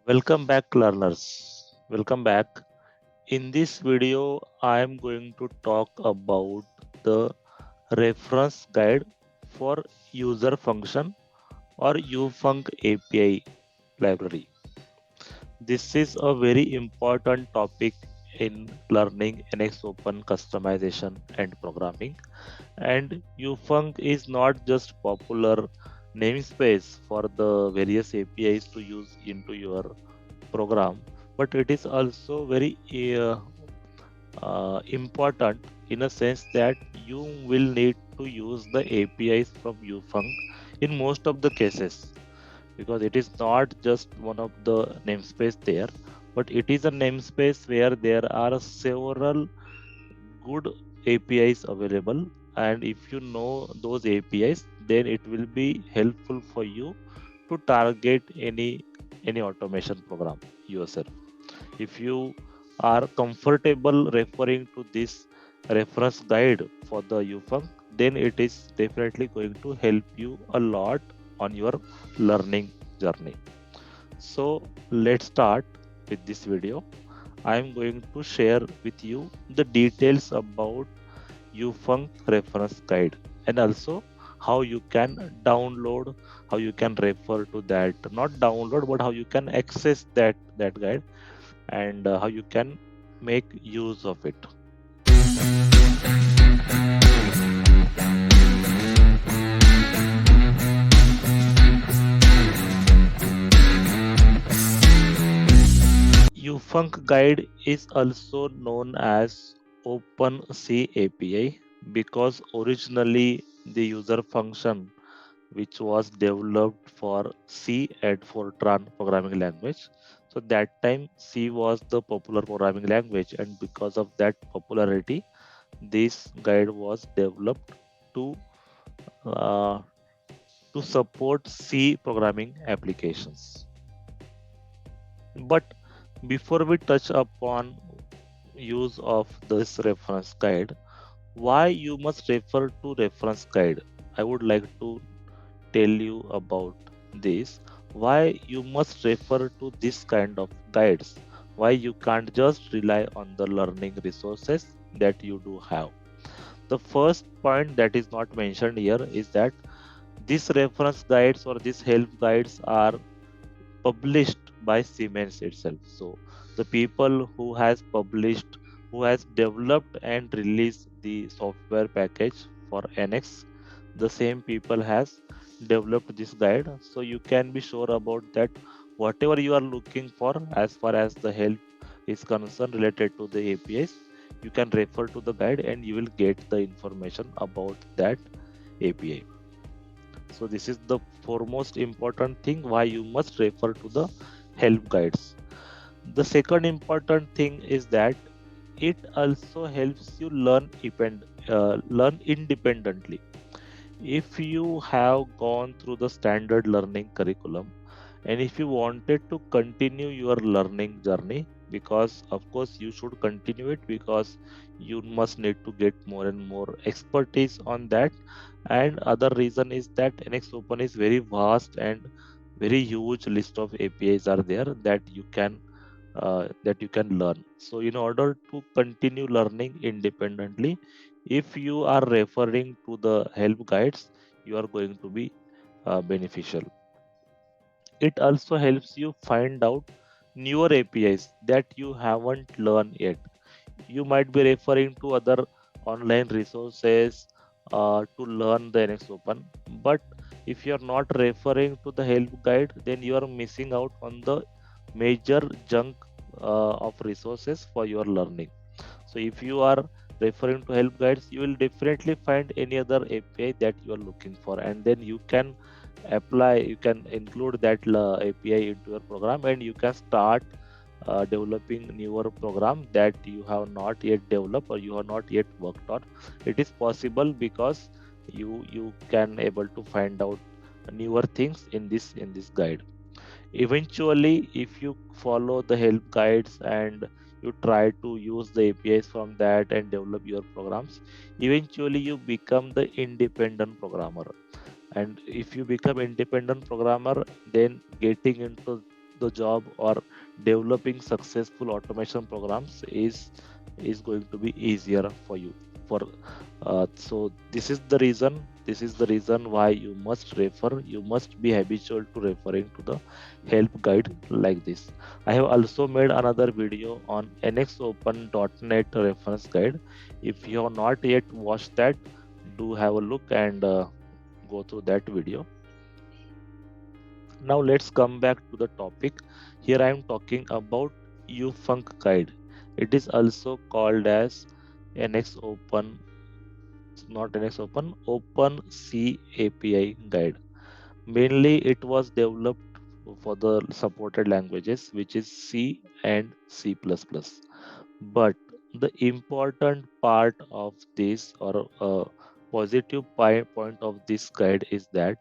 Welcome back, learners. Welcome back. In this video, I am going to talk about the reference guide for user function or UFUNC API library. This is a very important topic in learning NXOpen customization and programming. And UFUNC is not just popular namespace for the various APIs to use into your program, but it is also very important in a sense that you will need to use the APIs from UFUNC in most of the cases, because it is not just one of the namespace there, but it is a namespace where there are several good APIs available. And if you know those APIs, then it will be helpful for you to target any automation program yourself. If you are comfortable referring to this reference guide for the UFUNC, then it is definitely going to help you a lot on your learning journey. So let's start with this video. I am going to share with you the details about UFUNC reference guide, and also how you can download, how you can refer to that, not download, but how you can access that guide, and how you can make use of it. UFUNC guide is also known as OpenC API because originally the user function, which was developed for C and Fortran programming language. So that time C was the popular programming language, and because of that popularity, this guide was developed to uh, to support C programming applications. But before we touch upon use of this reference guide, why you must refer to reference guide, I would like to tell you about this. Why you must refer to this kind of guides, why you can't just rely on the learning resources that you do have. The first point that is not mentioned here is that these reference guides or these help guides are published by Siemens itself. So the people who has published, who has developed and released the software package for NX, the same people has developed this guide. So you can be sure about that whatever you are looking for as far as the help is concerned related to the APIs, you can refer to the guide and you will get the information about that API. So this is the foremost important thing why you must refer to the help guides. The second important thing is that it also helps you learn independently. If you have gone through the standard learning curriculum, and if you wanted to continue your learning journey, because of course you should continue it, because you must need to get more and more expertise on that. And other reason is that NXOpen is very vast and very huge list of APIs are there that you can learn. So in order to continue learning independently, if you are referring to the help guides, you are going to be beneficial. It also helps you find out newer APIs that you haven't learned yet. You might be referring to other online resources to learn the NXOpen, but if you are not referring to the help guide, then you are missing out on the major chunk of resources for your learning. So if you are referring to help guides, you will definitely find any other API that you are looking for, and then you can apply, you can include that API into your program, and you can start developing newer program that you have not yet developed or you have not yet worked on. It is possible because you can able to find out newer things in this guide. Eventually, if you follow the help guides and you try to use the APIs from that and develop your programs, eventually you become the independent programmer. And if you become independent programmer, then getting into the job or developing successful automation programs is going to be easier for you. For so this is the reason why you must refer, you must be habitual to referring to the help guide like this. I have also made another video on NXOpen.net reference guide. If you have not yet watched that, do have a look and go through that video. Now let's come back to the topic. Here I am talking about UFUNC guide. It is also called as NXOpen, not NXOpen, Open C API guide. Mainly it was developed for the supported languages, which is C and C++. But the important part of this, or positive point of this guide, is that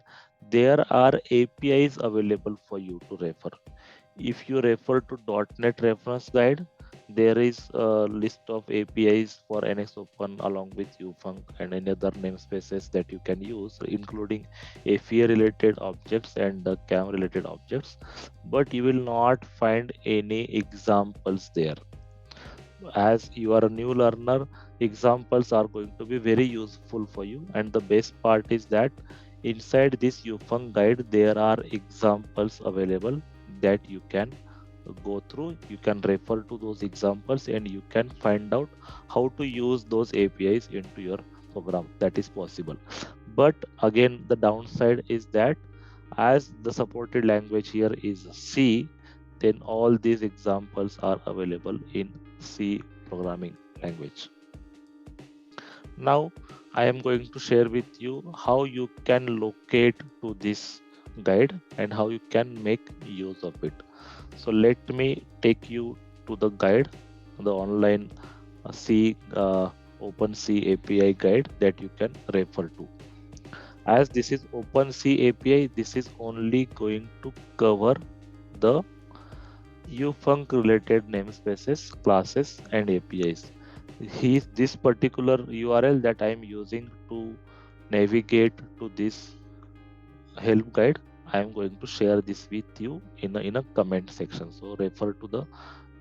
there are APIs available for you to refer. If you refer to .NET reference guide, there is a list of APIs for NXOpen along with UFUNC and any other namespaces that you can use, including AFIA related objects and CAM related objects. But you will not find any examples there. As you are a new learner, examples are going to be very useful for you. And the best part is that inside this UFUNC guide, there are examples available that you can go through. You can refer to those examples and you can find out how to use those APIs into your program. That is possible. But again, the downside is that as the supported language here is C, then all these examples are available in C programming language. Now I am going to share with you how you can locate to this guide and how you can make use of it. So let me take you to the guide, the online C OpenC API guide that you can refer to. As this is OpenC API, this is only going to cover the UFUNC related namespaces, classes, and APIs. This particular URL that I am using to navigate to this help guide, I am going to share this with you in a comment section. So refer to the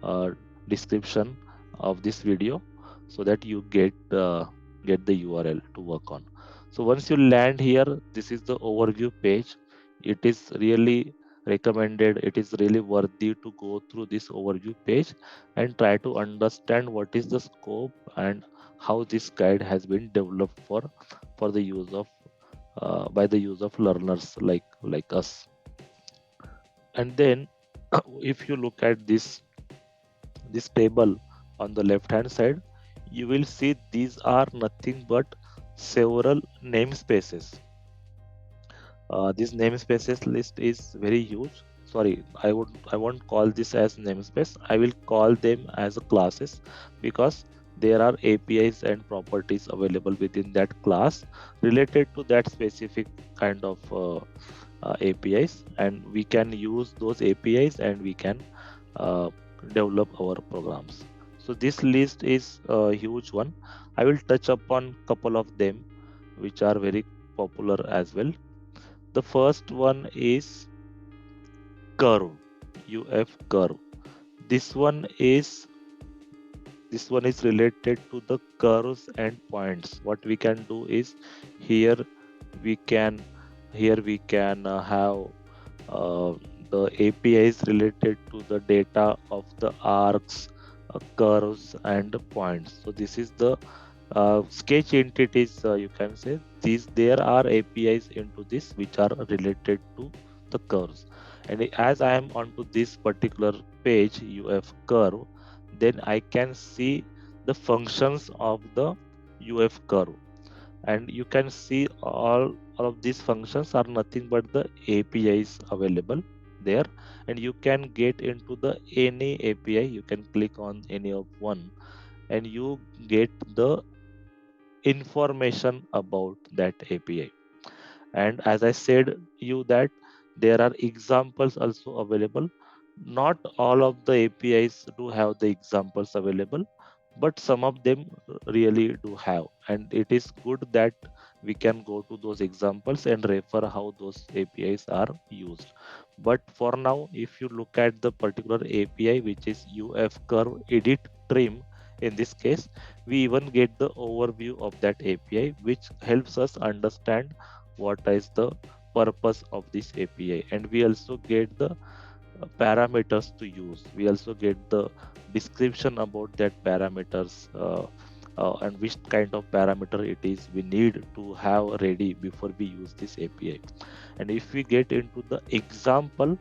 uh, description of this video so that you get the URL to work on. So once you land here, this is the overview page. It is really recommended, it is really worthy to go through this overview page and try to understand what is the scope and how this guide has been developed for the use of by the use of learners like us. And then if you look at this table on the left hand side, you will see these are nothing but several namespaces. This namespaces list is very huge. Sorry, I won't call this as namespace, I will call them as classes, because there are APIs and properties available within that class related to that specific kind of APIs, and we can use those APIs and we can uh, develop our programs. So this list is a huge one. I will touch upon couple of them which are very popular as well. The first one is curve, UF curve. This one is this one is related to the curves and points. What we can do is here we can we can have uh, the APIs related to the data of the arcs, curves, and points. So this is the sketch entities. You can say these there are APIs into this which are related to the curves. And as I am onto this particular page UF curve, then I can see the functions of the UF curve, and you can see all of these functions are nothing but the APIs available there, and you can get into the any API. You can click on any of one and you get the information about that API. And as I said you that there are examples also available. Not all of the APIs do have the examples available, but some of them really do have, and it is good that we can go to those examples and refer how those APIs are used. But for now, if you look at the particular API, which is UF curve edit trim, in this case, we even get the overview of that API, which helps us understand what is the purpose of this API. And we also get the parameters to use. We also get the description about that parameters, and which kind of parameter it is we need to have ready before we use this API. And if we get into the example,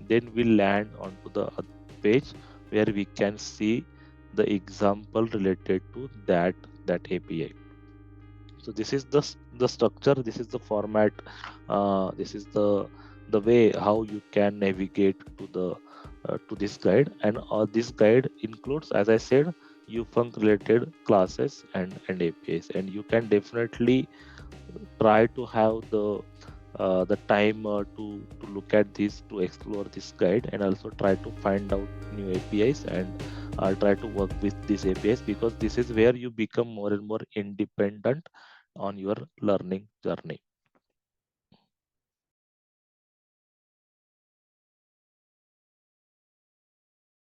then we land onto the page where we can see the example related to that API. So this is the structure, this is the format, this is the way how you can navigate to the to this guide. And this guide includes, as I said, UFUNC related classes and APIs, and you can definitely try to have the time to look at this, to explore this guide, and also try to find out new APIs, and try to work with these APIs, because this is where you become more and more independent on your learning journey.